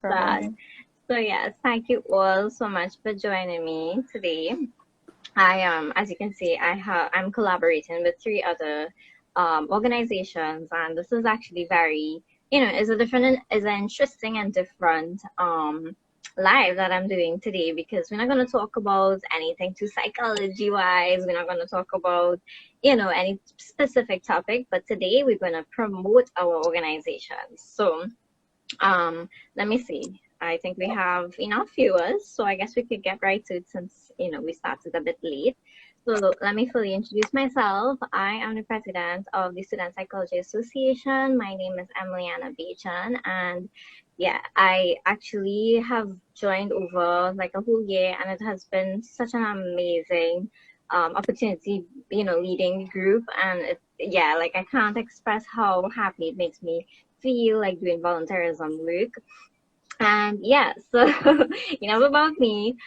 That. Problem. So yes, thank you all so much for joining me today. As you can see, I'm collaborating with three other organizations, and this is actually very, is an interesting and different live that I'm doing today because we're not going to talk about anything too psychology wise. We're not going to talk about, any specific topic, but today we're going to promote our organization. So let me see. I think we have enough viewers, so I guess we could get right to it since we started a bit late. So let me fully introduce myself. I am the president of the Student Psychology Association. My name is Emiliana Bachan, and yeah, I actually have joined over like a whole year, and it has been such an amazing opportunity, leading the group, and yeah, like I can't express how happy it makes me feel like doing volunteerism work. And yeah, so enough about me.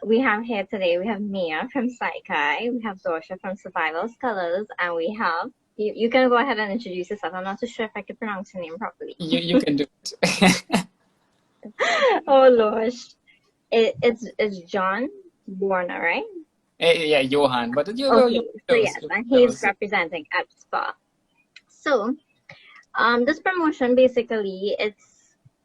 We have here today, we have Mia from Psychi, we have Dawsher from Survival Scholars, and we have, you can go ahead and introduce yourself. I'm not too sure if I could pronounce your name properly. You can do it. Oh, Lord. It's Johann Börner, right? Yeah, Johann, but Okay, you so yes, and he's representing EFPSA. So, this promotion basically it's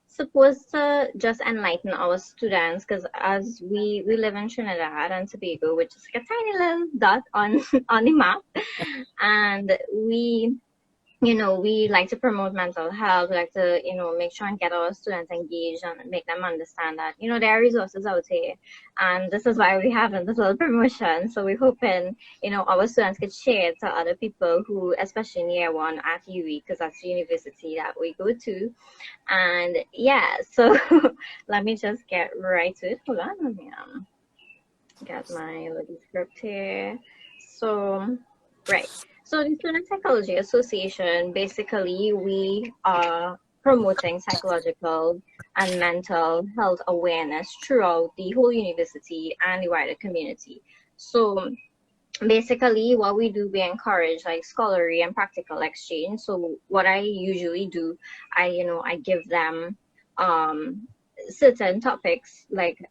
supposed to just enlighten our students because as we live in Trinidad and Tobago, which is like a tiny little dot on on the map, and we like to promote mental health. We like to, make sure and get our students engaged and make them understand that, there are resources out here. And this is why we have this little promotion. So we're hoping, our students could share it to other people who, especially in year one at UE, because that's the university that we go to. And yeah, so let me just get right to it. Hold on, let me get my little script here. So, right. So the Student Psychology Association, basically, we are promoting psychological and mental health awareness throughout the whole university and the wider community. So basically, what we do, we encourage like scholarly and practical exchange. So what I usually do, I give them certain topics like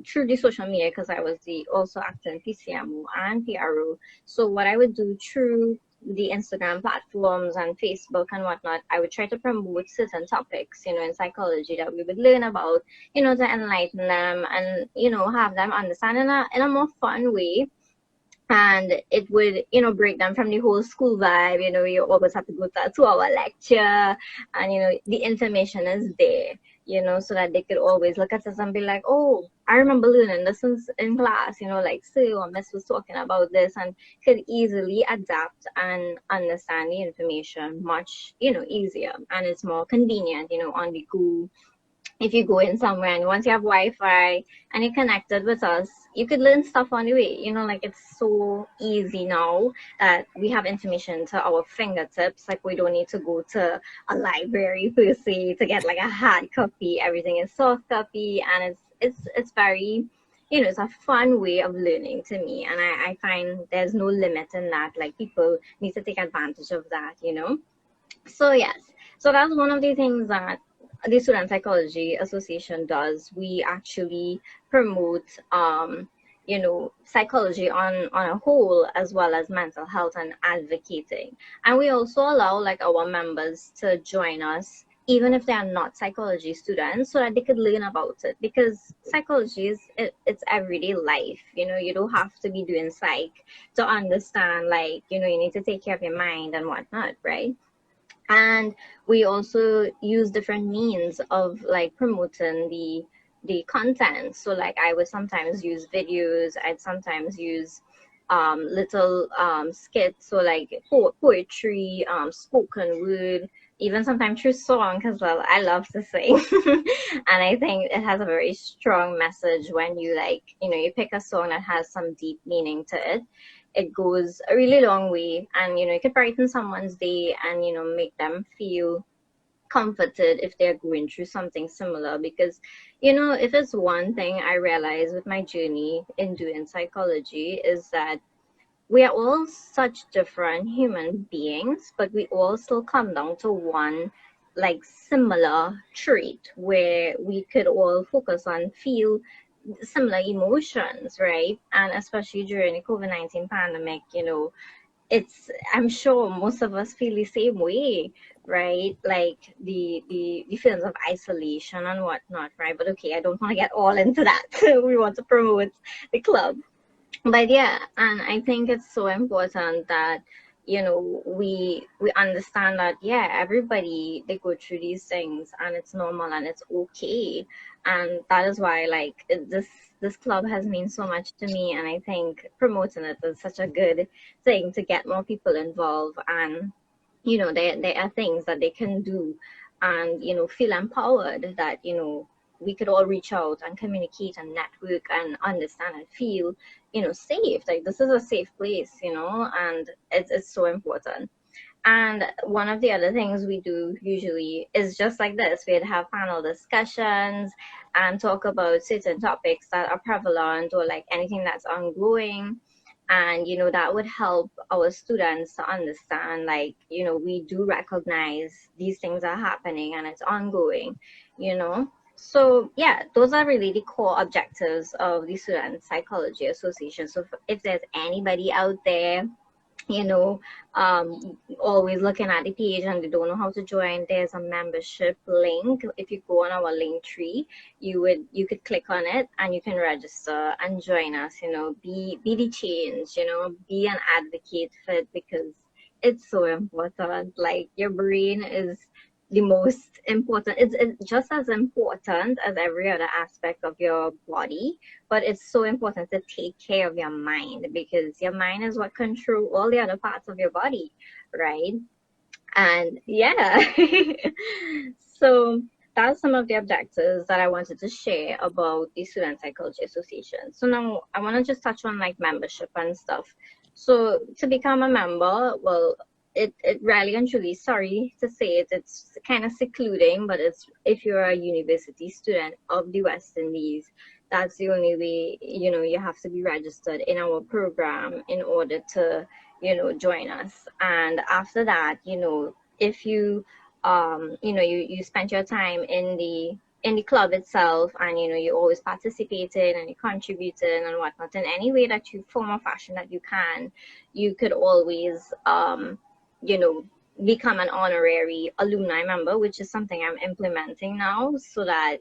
through the social media because I was the also acting PCMO and PRO. So what I would do through the Instagram platforms and Facebook and whatnot, I would try to promote certain topics, in psychology that we would learn about, to enlighten them and, have them understand in a more fun way. And it would, break them from the whole school vibe. You always have to go to a 2-hour lecture, and the information is there, so that they could always look at us and be like, oh, I remember learning this in class, like sir or miss was talking about this, and could easily adapt and understand the information much, easier, and it's more convenient, on the go. If you go in somewhere and once you have Wi-Fi and you're connected with us, you could learn stuff on the way. Like it's so easy now that we have information to our fingertips. Like we don't need to go to a library per se to get like a hard copy. Everything is soft copy, and it's very, it's a fun way of learning to me. And I find there's no limit in that. Like people need to take advantage of that. So yes, so that's one of the things that the Student Psychology Association does. We actually promote, psychology on a whole, as well as mental health and advocating. And we also allow like our members to join us, even if they are not psychology students, so that they could learn about it. Because psychology it's everyday life. You don't have to be doing psych to understand. Like you need to take care of your mind and whatnot, right? And we also use different means of like promoting the content. So like I would sometimes use videos, I'd sometimes use little skits, so like poetry, spoken word, even sometimes through song, because well I love to sing. And I think it has a very strong message when you like you pick a song that has some deep meaning to it. It goes a really long way, and you could brighten someone's day and make them feel comforted if they're going through something similar. Because if it's one thing I realized with my journey in doing psychology is that we are all such different human beings, but we all still come down to one like similar trait where we could all focus on feel similar emotions, right? And especially during the COVID-19 pandemic, I'm sure most of us feel the same way, right? Like the feelings of isolation and whatnot, right? But okay, I don't want to get all into that. We want to promote the club. But yeah, and I think it's so important that we understand that, yeah, everybody, they go through these things and it's normal and it's okay. And that is why, like, this club has meant so much to me, and I think promoting it is such a good thing to get more people involved. And there are things that they can do, and feel empowered that we could all reach out and communicate and network and understand and feel safe. Like, this is a safe place, and it's so important. And one of the other things we do usually is just like this. We'd have panel discussions and talk about certain topics that are prevalent, or like anything that's ongoing. And that would help our students to understand, like, we do recognize these things are happening and it's ongoing. So yeah, those are really the core objectives of the Student Psychology Association. So if there's anybody out there, you know, always looking at the page and they don't know how to join, there's a membership link. If you go on our link tree, you could click on it and you can register and join us. Be the change. Be an advocate for it, because it's so important. Like, your brain is the most important. It's just as important as every other aspect of your body, but it's so important to take care of your mind, because your mind is what controls all the other parts of your body, right? And yeah, so that's some of the objectives that I wanted to share about the Student Psychology Association. So now I want to just touch on like membership and stuff. So to become a member, well, it really and truly, sorry to say it, it's kind of secluding, but it's, if you're a university student of the West Indies, that's the only way. You have to be registered in our program in order to join us. And after that, if you you spent your time in the club itself, and you always participated and you contributed and whatnot in any way that you, form or fashion that you can, you could always you know, become an honorary alumni member, which is something I'm implementing now, so that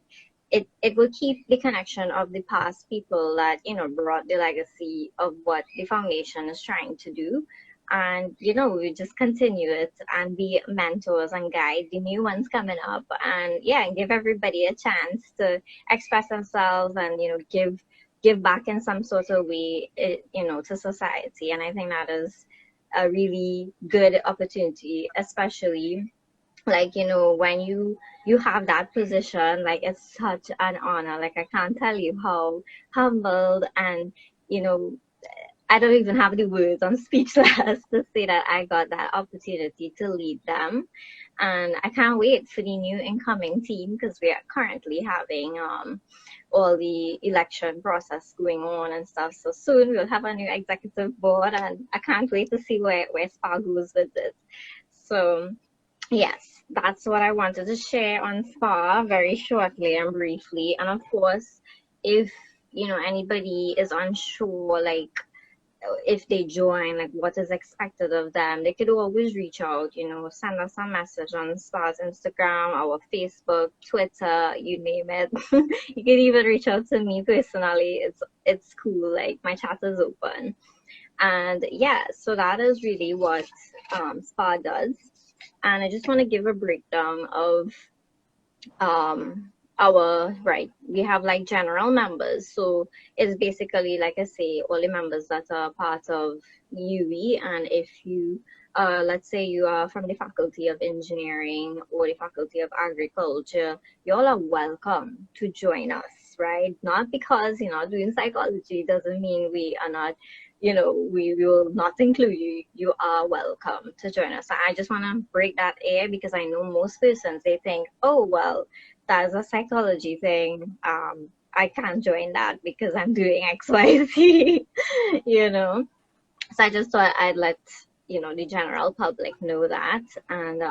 it will keep the connection of the past people that, brought the legacy of what the foundation is trying to do. And, we just continue it and be mentors and guide the new ones coming up. And yeah, and give everybody a chance to express themselves and, give back in some sort of way, to society. And I think that is a really good opportunity, especially like when you have that position. Like, it's such an honor. Like, I can't tell you how humbled, and you know I don't even have the words. I'm speechless to say that I got that opportunity to lead them. And I can't wait for the new incoming team, because we are currently having all the election process going on and stuff. So soon we'll have a new executive board, and I can't wait to see where SPA goes with it. So yes, that's what I wanted to share on SPA very shortly and briefly. And of course, if anybody is unsure, like, if they join, like, what is expected of them, they could always reach out, send us a message on SPA's Instagram, our Facebook, Twitter, you name it. You can even reach out to me personally. It's cool. Like, my chat is open. And yeah, so that is really what SPA does. And I just want to give a breakdown of we have like general members. So it's basically, like I say, all the members that are part of UE. And if you let's say you are from the Faculty of Engineering or the Faculty of Agriculture, you all are welcome to join us, right? Not because you're not doing psychology doesn't mean we are not, we will not include you. You are welcome to join us. I just want to break that air, because I know most persons, they think, oh, well, that's a psychology thing. I can't join that because I'm doing X, Y, Z, So I just thought I'd let the general public know that, and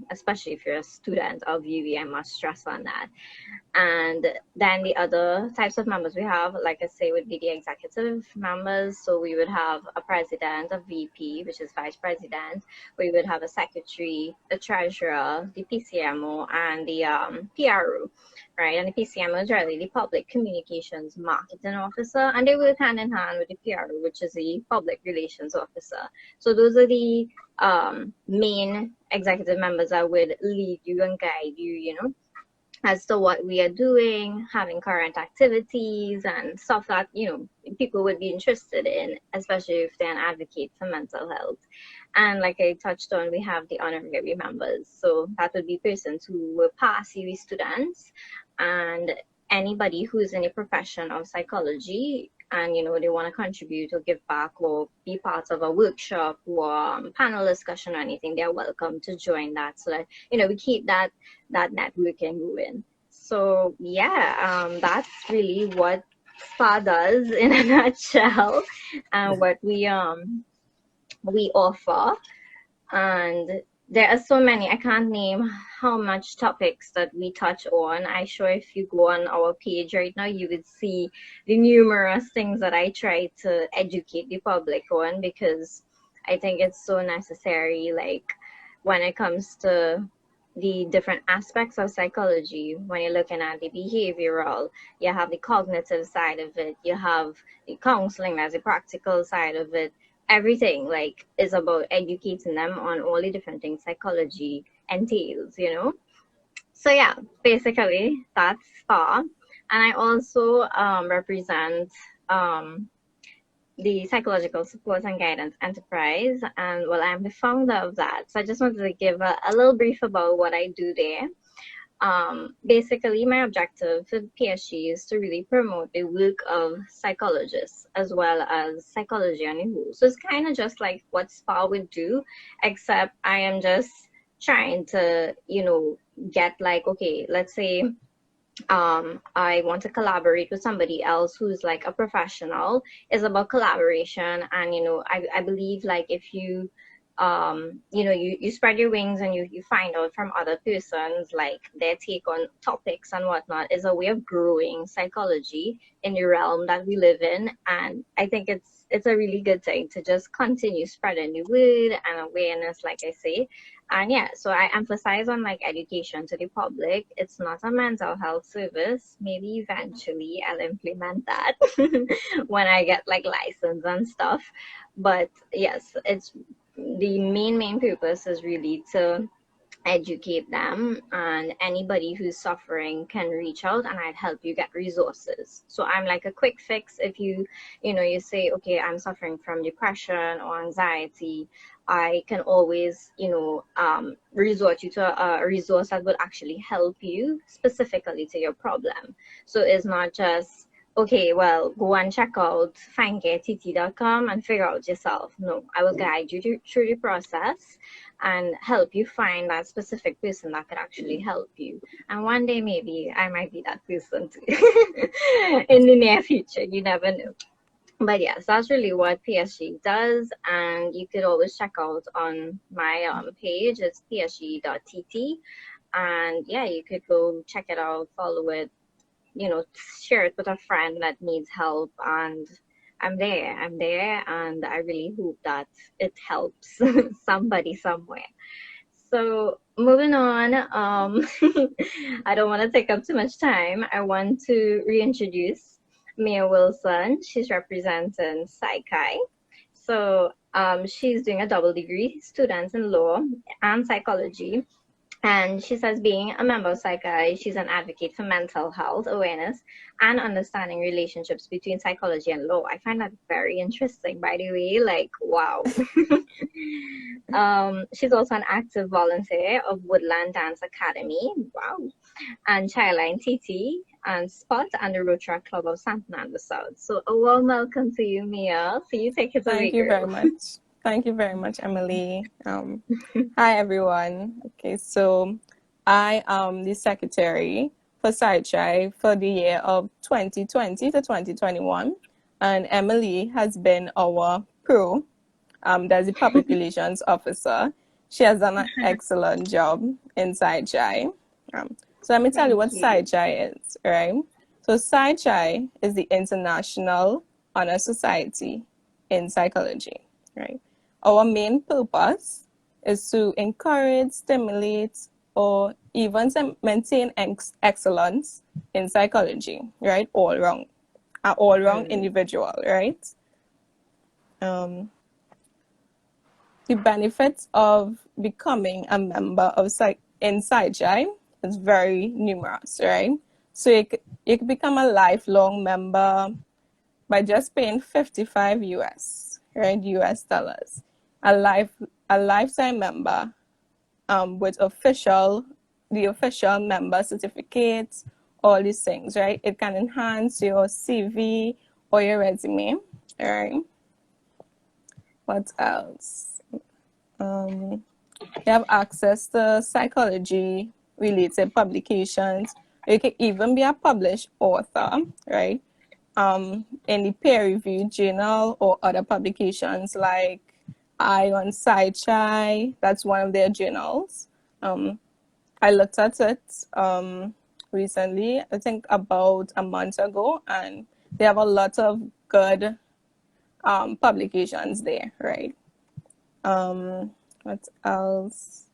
especially if you're a student of UV, I must stress on that. And then the other types of members we have, like I say, would be the executive members. So we would have a president, a VP, which is vice president. We would have a secretary, a treasurer, the PCMO, and the PRO, right? And the PCMO is really the public communications marketing officer, and they work hand in hand with the PRO, which is the public relations officer. So those are the main executive members that would lead you and guide you, as to what we are doing, having current activities and stuff that, people would be interested in, especially if they're an advocate for mental health. And like I touched on, we have the honorary members. So that would be persons who were past UWI students and anybody who's in a profession of psychology and, they want to contribute or give back or be part of a workshop or panel discussion or anything, they're welcome to join that so that, we keep that networking going. So yeah, that's really what SPA does in a nutshell, and what we offer. And there are so many, I can't name how much topics that we touch on. I'm sure if you go on our page right now, you would see the numerous things that I try to educate the public on, because I think it's so necessary, like when it comes to the different aspects of psychology. When you're looking at the behavioral, you have the cognitive side of it, you have the counseling, as a practical side of it. Everything is about educating them on all the different things psychology entails, So yeah, basically that's SPA. And I also represent the Psychological Support and Guidance Enterprise, and I'm the founder of that. So I just wanted to give a little brief about what I do there. Basically, my objective for PSG is to really promote the work of psychologists as well as psychology on the whole. So it's kind of just like what SPA would do, except I am just trying to, get okay, let's say I want to collaborate with somebody else who's like a professional. It's about collaboration, and I believe if you you spread your wings and you find out from other persons their take on topics and whatnot, is a way of growing psychology in the realm that we live in. And I think it's a really good thing to just continue spreading the word and awareness, like I say. And yeah, so I emphasize on education to the public. It's not a mental health service. Maybe eventually I'll implement that when I get license and stuff. But yes, it's the main purpose is really to educate them, and anybody who's suffering can reach out and I'd help you get resources. So I'm like a quick fix. If you say, okay, I'm suffering from depression or anxiety, I can always resort you to a resource that would actually help you specifically to your problem. So it's not just, okay, well, go and check out findcareTT.com and figure out yourself. No, I will guide you through the process and help you find that specific person that could actually help you. And one day, maybe I might be that person too in the near future. You never know. But yes, that's really what PSG does. And you could always check out on my page. It's psge.tt. And yeah, you could go check it out, follow it, share it with a friend that needs help. And I'm there, and I really hope that it helps somebody somewhere. So moving on, I don't want to take up too much time. I want to reintroduce Mia Wilson. She's representing Psychi. So she's doing a double degree, students in law and psychology. And she says, being a member of Psychi, she's an advocate for mental health awareness and understanding relationships between psychology and law. I find that very interesting, by the way, wow. She's also an active volunteer of Woodland Dance Academy, wow, and Childline TT, and Spot, and the Rotary Club of Santa Ana South. So a warm welcome to you, Mia. So you take it away. Thank you very much. Thank you very much, Emily. Hi, everyone. Okay, so I am the secretary for Psychi for the year of 2020 to 2021, and Emily has been our pro There's the public relations officer. She has done an excellent job in SciChai. So let me tell you what SciChai is, right? So SciChai is the International Honor Society in Psychology, right? Our main purpose is to encourage, stimulate, or even maintain excellence in psychology, right? All round, an all-round individual, right? The benefits of becoming a member of in SciChai is very numerous, right? So you can become a lifelong member by just paying 55 US, right? US dollars. A lifetime member with the official member certificates, all these things, right? It can enhance your CV or your resume, right? What else? You have access to psychology related publications. You can even be a published author, right? In the peer-reviewed journal or other publications like Eye on SciChai, that's one of their journals. I looked at it recently, I think about a month ago, and they have a lot of good publications there, right? What else?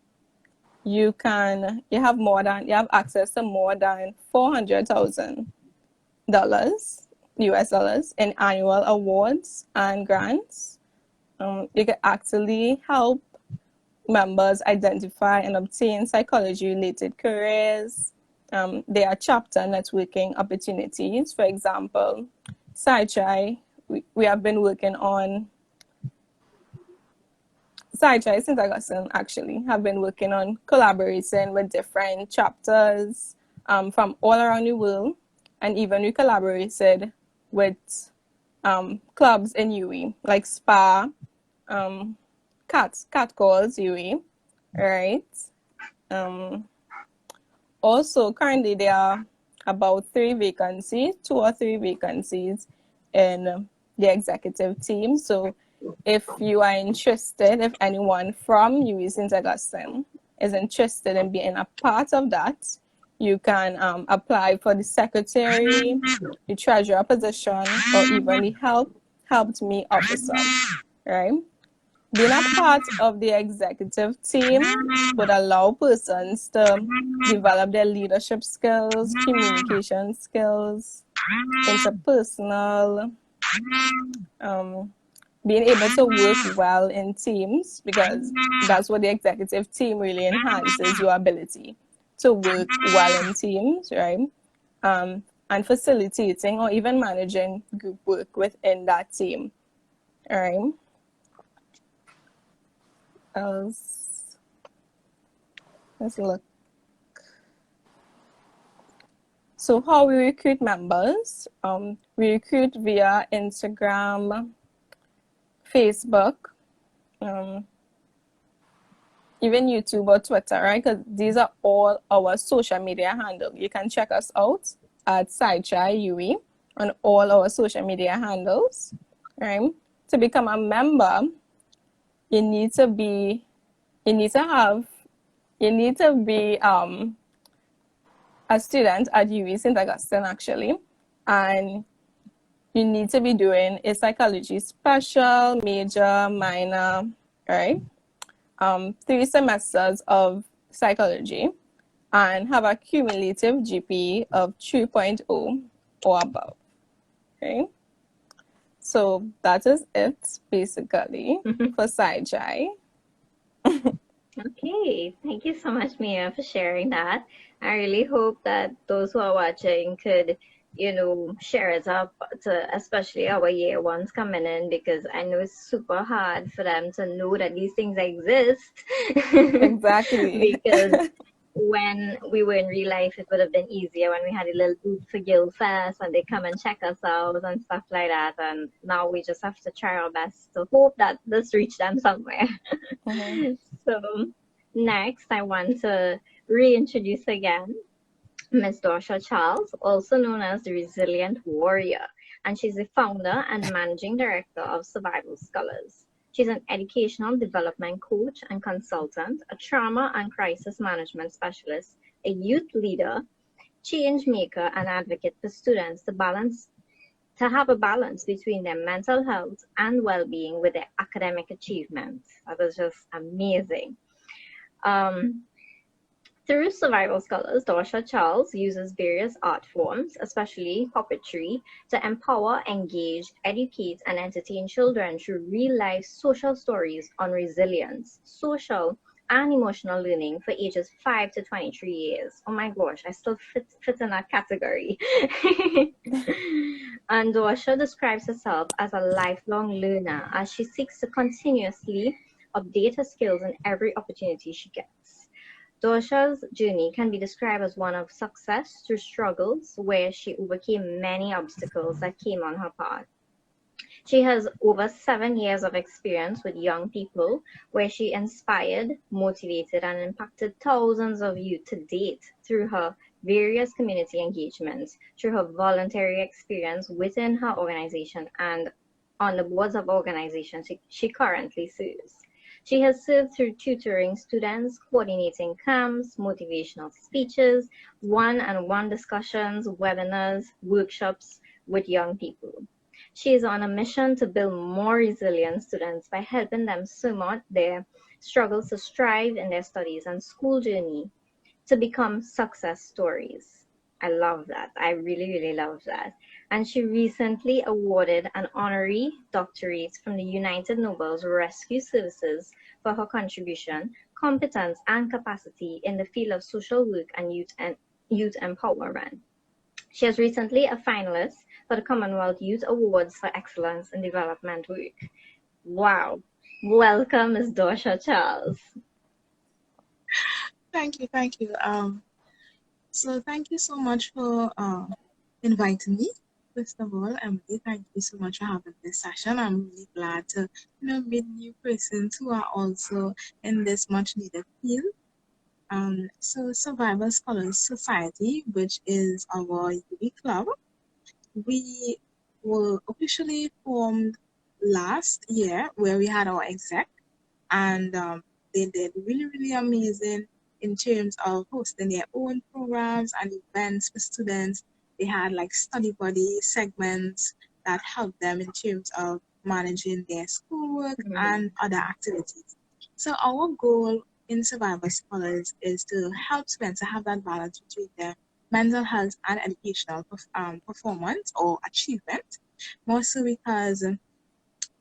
You have access to more than $400,000 US dollars in annual awards and grants. You can actually help members identify and obtain psychology-related careers. There are chapter networking opportunities. For example, SciChai, we have been working on SciChai since Augustine, actually, have been working on collaborating with different chapters from all around the world. And even we collaborated with clubs in UE, like SPA, Cat Calls UE, right? Also, currently there are about 2 or 3 vacancies in the executive team. So if you are interested, if anyone from UE St. Augustine is interested in being a part of that, you can apply for the secretary, the treasurer position, or even the helped me officer, right? Being a part of the executive team would allow persons to develop their leadership skills, communication skills, interpersonal, being able to work well in teams, because that's what the executive team really enhances, your ability to work well in teams, right? And facilitating or even managing group work within that team, all right? Let's look. So how we recruit members? We recruit via Instagram, Facebook, even YouTube or Twitter, right? Because these are all our social media handles. You can check us out at SciChai UE on all our social media handles, right? To become a member, you need to be a student at UE St. Augustine, actually, and you need to be doing a psychology special, major, minor, right? 3 semesters of psychology, and have a cumulative GPA of 3.0 or above, okay? So that is it, basically, for SciChai. Okay, thank you so much, Mia, for sharing that. I really hope that those who are watching could, share it up to especially our year ones coming in, because I know it's super hard for them to know that these things exist. Exactly. Because when we were in real life, it would have been easier when we had a little Boot for Guild Fest and they come and check us out and stuff like that. And now we just have to try our best to hope that this reach them somewhere. So next, I want to reintroduce again Ms. Dawsher Charles, also known as the Resilient Warrior, and she's the founder and managing director of Survival Scholars. She's an educational development coach and consultant, a trauma and crisis management specialist, a youth leader, change maker, and advocate for students to have a balance between their mental health and well-being with their academic achievements. That is just amazing. Through Survival Scholars, Dawsher Charles uses various art forms, especially puppetry, to empower, engage, educate, and entertain children through real-life social stories on resilience, social and emotional learning for ages 5 to 23 years. Oh my gosh, I still fit in that category. And Dawsher describes herself as a lifelong learner as she seeks to continuously update her skills in every opportunity she gets. Dawsher's journey can be described as one of success through struggles where she overcame many obstacles that came on her path. She has over 7 years of experience with young people where she inspired, motivated, and impacted thousands of youth to date through her various community engagements, through her voluntary experience within her organization and on the boards of organizations she currently serves. She has served through tutoring students, coordinating camps, motivational speeches, one-on-one discussions, webinars, workshops with young people. She is on a mission to build more resilient students by helping them surmount their struggles to strive in their studies and school journey to become success stories. I love that. I really, really love that. And she recently awarded an honorary doctorate from the United Nobles Rescue Services for her contribution, competence, and capacity in the field of social work and youth empowerment. She is recently a finalist for the Commonwealth Youth Awards for Excellence in Development Work. Wow. Welcome, Ms. Dawsher Charles. Thank you. So thank you so much for inviting me. First of all, Emily, thank you so much for having this session. I'm really glad to meet new persons who are also in this much needed field. So Survival Scholars Society, which is our UB club, we were officially formed last year where we had our exec, and they did really, really amazing in terms of hosting their own programs and events for students. They had like study buddy segments that helped them in terms of managing their schoolwork and other activities. So our goal in Survivor Scholars is to help students to have that balance between their mental health and educational performance or achievement, more so because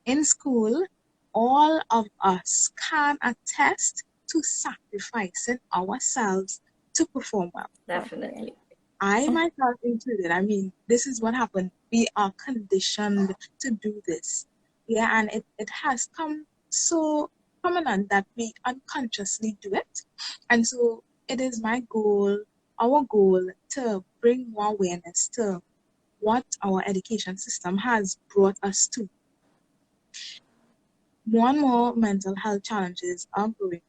in school, all of us can attest to sacrificing ourselves to perform well. Definitely. I myself included. I mean, this is what happened. We are conditioned to do this. Yeah, and it has come so prominent that we unconsciously do it. And so it is my goal, our goal, to bring more awareness to what our education system has brought us to. More and more mental health challenges are growing.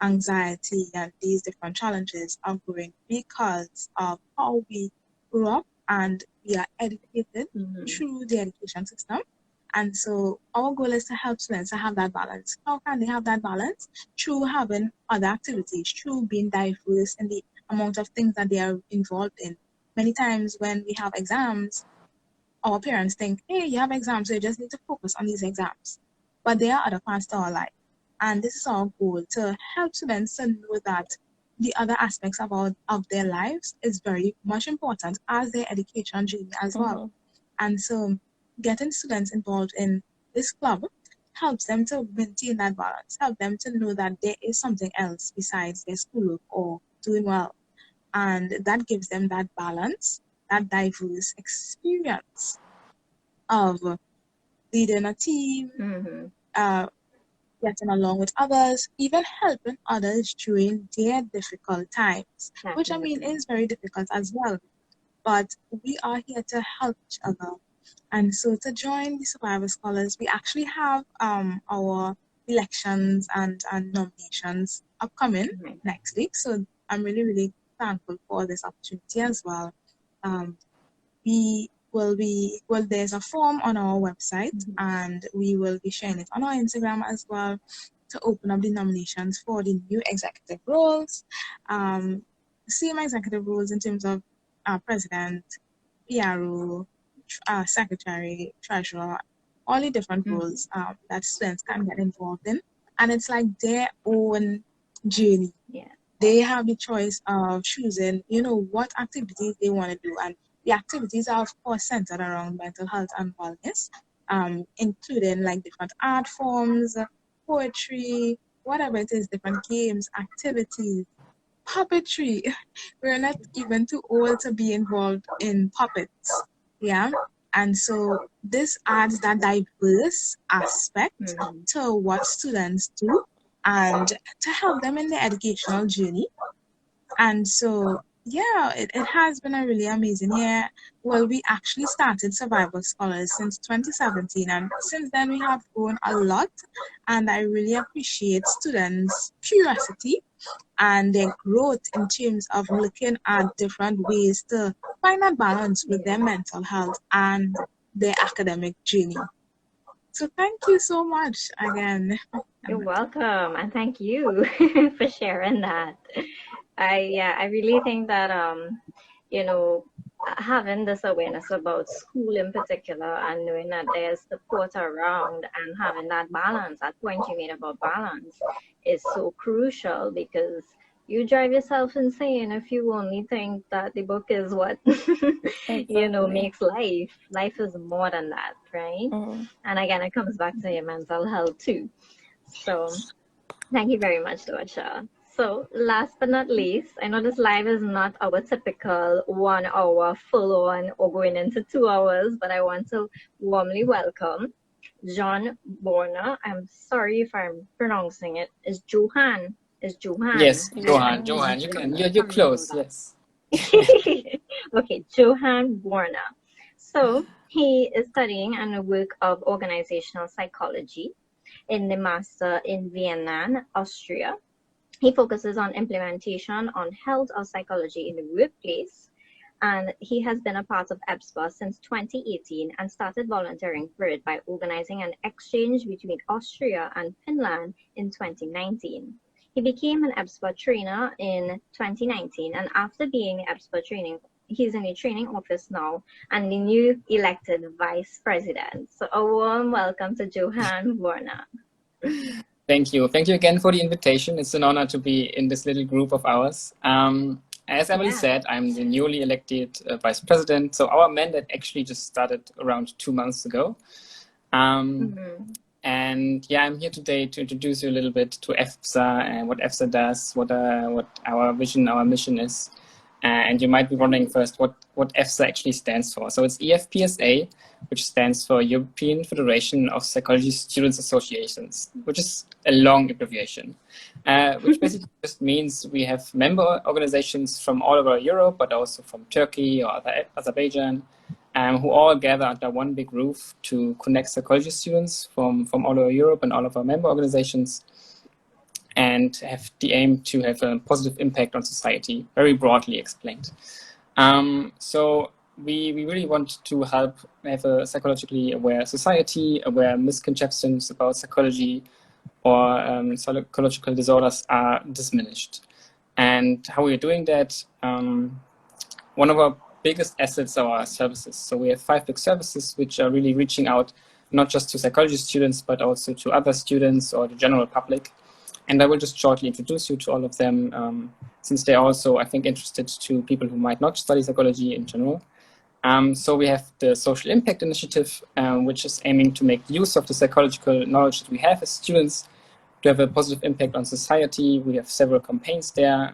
Anxiety and these different challenges are growing because of how we grew up and we are educated through the education system. And so our goal is to help students to have that balance. How can they have that balance? Through having other activities, through being diverse in the amount of things that they are involved in. Many times when we have exams, our parents think, hey, you have exams, so you just need to focus on these exams. But there are other parts to our life. And this is our goal, to help students to know that the other aspects of their lives is very much important as their education journey as well. And so getting students involved in this club helps them to maintain that balance, help them to know that there is something else besides their schoolwork or doing well. And that gives them that balance, that diverse experience of leading a team, getting along with others, even helping others during their difficult times, which I mean is very difficult as well. But we are here to help each other. And so to join the Survivor Scholars, we actually have our elections and nominations upcoming next week. So I'm really, really thankful for this opportunity as well. We there's a form on our website, and we will be sharing it on our Instagram as well to open up the nominations for the new executive roles. Same executive roles in terms of president, PRO, secretary, treasurer, all the different roles that students can get involved in. And it's like their own journey. Yeah. They have the choice of choosing, what activities they want to do. And the activities are, of course, centered around mental health and wellness, including like different art forms, poetry, whatever it is, different games, activities, puppetry. We're not even too old to be involved in puppets. Yeah. And so this adds that diverse aspect to what students do and to help them in their educational journey. And so, yeah, it has been a really amazing year. Well, we actually started Survivor Scholars since 2017, and since then we have grown a lot. And I really appreciate students' curiosity and their growth in terms of looking at different ways to find that balance with their mental health and their academic journey. So thank you so much again. You're welcome, and thank you for sharing that. I really think that having this awareness about school in particular and knowing that there's support around and having that balance, that point you made about balance, is so crucial, because you drive yourself insane if you only think that the book is what makes life. Life is more than that, right? And again, it comes back to your mental health too. So thank you very much, Dawsher. So last but not least, I know this live is not our typical 1 hour full on or going into 2 hours, but I want to warmly welcome Johann Börner. I'm sorry if I'm pronouncing it. It's Johann. It's Johann. Yes, Johann. You're close. Yes. Okay, Johann Börner. So he is studying on the work of organizational psychology in the master in Vienna, Austria. He focuses on implementation on health or psychology in the workplace, and he has been a part of EFPSA since 2018 and started volunteering for it by organizing an exchange between Austria and Finland in 2019. He became an EFPSA trainer in 2019, and after being EFPSA training, he's in the training office now and the new elected vice president. So a warm welcome to Johann Börner. Thank you. Thank you again for the invitation. It's an honor to be in this little group of ours. As Emily said, I'm the newly elected vice president. So our mandate actually just started around 2 months ago. And yeah, I'm here today to introduce you a little bit to EFPSA and what EFPSA does, what our vision, our mission is. And you might be wondering first what EFPSA actually stands for. So it's EFPSA, which stands for European Federation of Psychology Students Associations, which is a long abbreviation, which basically just means we have member organizations from all over Europe, but also from Turkey or Azerbaijan, who all gather under one big roof to connect psychology students from all over Europe and all of our member organizations, and have the aim to have a positive impact on society, very broadly explained. So we really want to help have a psychologically aware society, where misconceptions about psychology or psychological disorders are diminished. And how we are doing that, one of our biggest assets are our services. So we have 5 big services which are really reaching out not just to psychology students, but also to other students or the general public. And I will just shortly introduce you to all of them, since they're also, I think, interested to people who might not study psychology in general. So we have the Social Impact Initiative, which is aiming to make use of the psychological knowledge that we have as students to have a positive impact on society. We have several campaigns there.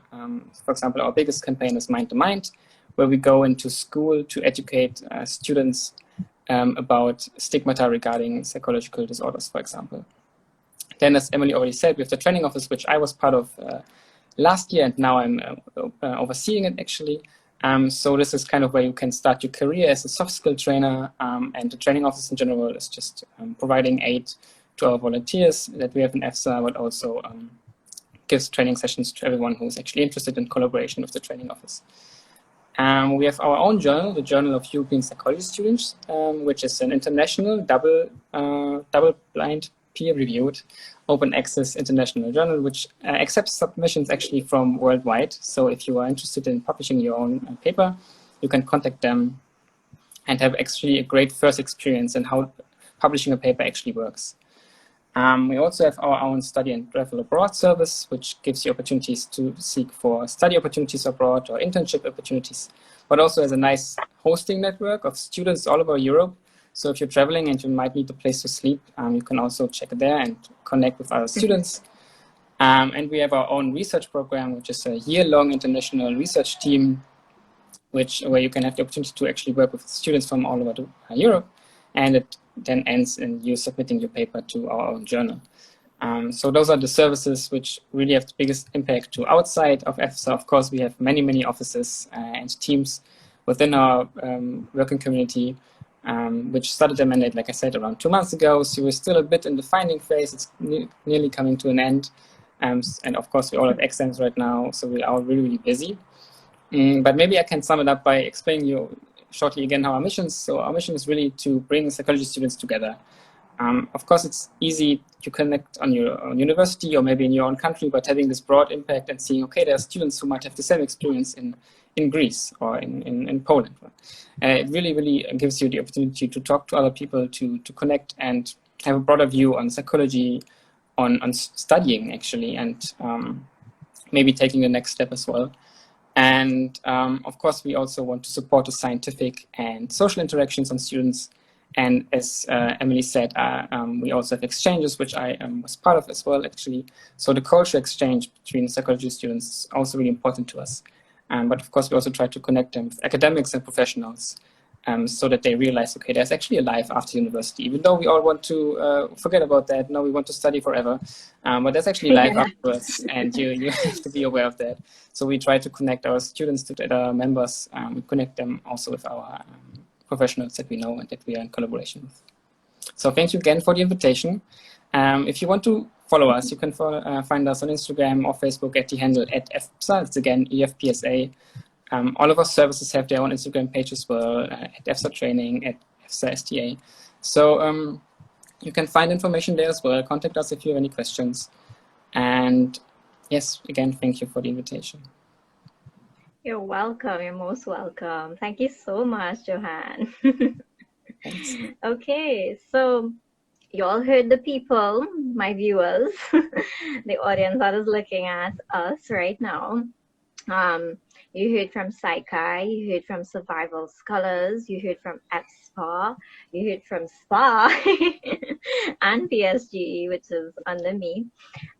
For example, our biggest campaign is Mind to Mind, where we go into school to educate students about stigmata regarding psychological disorders, for example. Then, as Emily already said, we have the training office, which I was part of last year, and now I'm overseeing it, actually. So this is kind of where you can start your career as a soft skill trainer, and the training office in general is just providing aid to our volunteers that we have in EFPSA, but also gives training sessions to everyone who's actually interested in collaboration with the training office. We have our own journal, the Journal of European Psychology Students, which is an international double-blind, peer-reviewed, open-access international journal, which accepts submissions actually from worldwide. So if you are interested in publishing your own paper, you can contact them and have actually a great first experience in how publishing a paper actually works. We also have our own study and travel abroad service, which gives you opportunities to seek for study opportunities abroad or internship opportunities, but also has a nice hosting network of students all over Europe. So if you're traveling and you might need a place to sleep, you can also check there and connect with other students. And we have our own research program, which is a year-long international research team, where you can have the opportunity to actually work with students from all over Europe. And it then ends in you submitting your paper to our own journal. So those are the services which really have the biggest impact to outside of EFPSA. Of course, we have many, many offices and teams within our working community, which started their mandate, like I said, around 2 months ago. So we're still a bit in the finding phase. It's nearly coming to an end. And of course, we all have exams right now, so we are really, really busy. But maybe I can sum it up by explaining you shortly again how our mission is. So our mission is really to bring psychology students together. Of course, it's easy to connect on your own university or maybe in your own country, but having this broad impact and seeing, okay, there are students who might have the same experience in Greece or in Poland. It really, really gives you the opportunity to talk to other people, to connect and have a broader view on psychology, on studying actually, and maybe taking the next step as well. And of course, we also want to support the scientific and social interactions on students. And as Emily said, we also have exchanges, which I was part of as well, actually. So the cultural exchange between psychology students is also really important to us. But of course, we also try to connect them with academics and professionals so that they realize, okay, there's actually a life after university. Even though we all want to forget about that, no, we want to study forever. But there's actually life afterwards, and you have to be aware of that. So we try to connect our students to our members. We connect them also with our professionals that we know and that we are in collaboration with. So thank you again for the invitation. If you want to follow us, you can find us on Instagram or Facebook at the handle @EFPSA. It's again EFPSA. All of our services have their own Instagram page as well, at EFPSA Training, at EFPSA STA. So you can find information there as well. Contact us if you have any questions. And yes, again, thank you for the invitation. You're welcome. You're most welcome. Thank you so much, Johann. Thanks. Okay, so you all heard the people, my viewers, the audience that is looking at us right now. You heard from Psychi, you heard from Survival Scholars, you heard from EFPSA, you heard from SPA and PSGE, which is under me.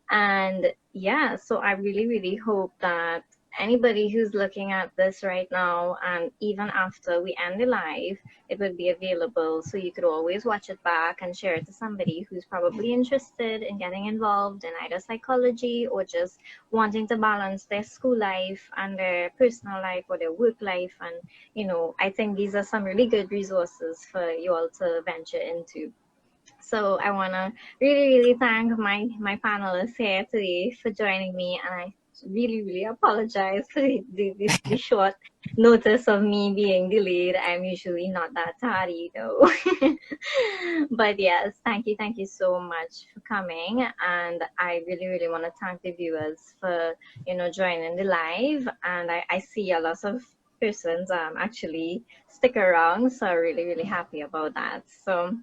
And yeah, so I really, really hope that anybody who's looking at this right now, and even after we end the live, it would be available, so you could always watch it back and share it to somebody who's probably interested in getting involved in either psychology or just wanting to balance their school life and their personal life or their work life. And you know, I think these are some really good resources for you all to venture into. So I want to really thank my panelists here today for joining me, and I really apologize for the short notice of me being delayed. I'm usually not that tardy though. But yes, thank you so much for coming, and I really want to thank the viewers for, you know, joining the live. And I see a lot of persons actually stick around, so really happy about that. So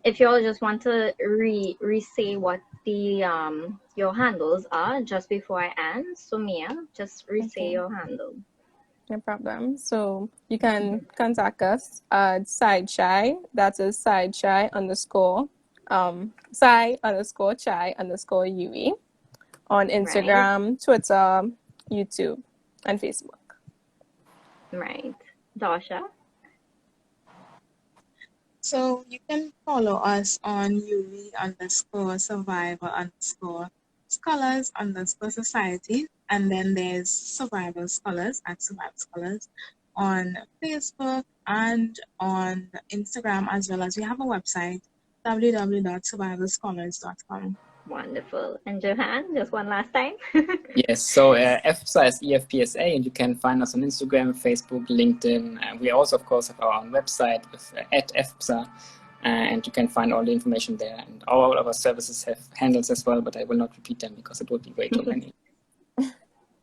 if you all just want to re-say what the your handles are just before I end. So Mia, just re-say your handle. No problem. So you can contact us at SideChai. That is SideChai _, Sci_Chai_UE on Instagram, right, Twitter, YouTube, and Facebook. Right. Dawsher? So you can follow us on URI_Survivor_Scholars_Society, and then there's Survival Scholars at Survival Scholars on Facebook and on Instagram, as well as we have a website, www.survivalscholars.com. Wonderful. And Johann, just one last time. Yes, so EFPSA is EFPSA, and you can find us on Instagram, Facebook, LinkedIn. We also, of course, have our own website with at EFPSA, and you can find all the information there. And all of our services have handles as well, but I will not repeat them because it would be way too many.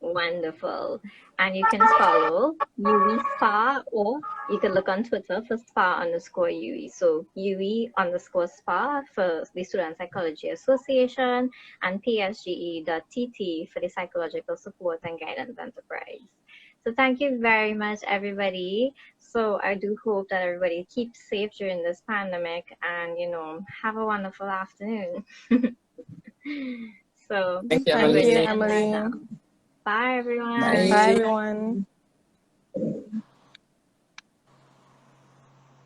Wonderful. And you can follow UE Spa, or you can look on Twitter for spa_UE. So UE_spa for the Student Psychology Association, and PSGE.TT for the Psychological Support and Guidance Enterprise. So thank you very much, everybody. So I do hope that everybody keeps safe during this pandemic, and, you know, have a wonderful afternoon. So Thank you, Thank you, Emily. Emily. Bye, everyone. Bye. Bye, everyone.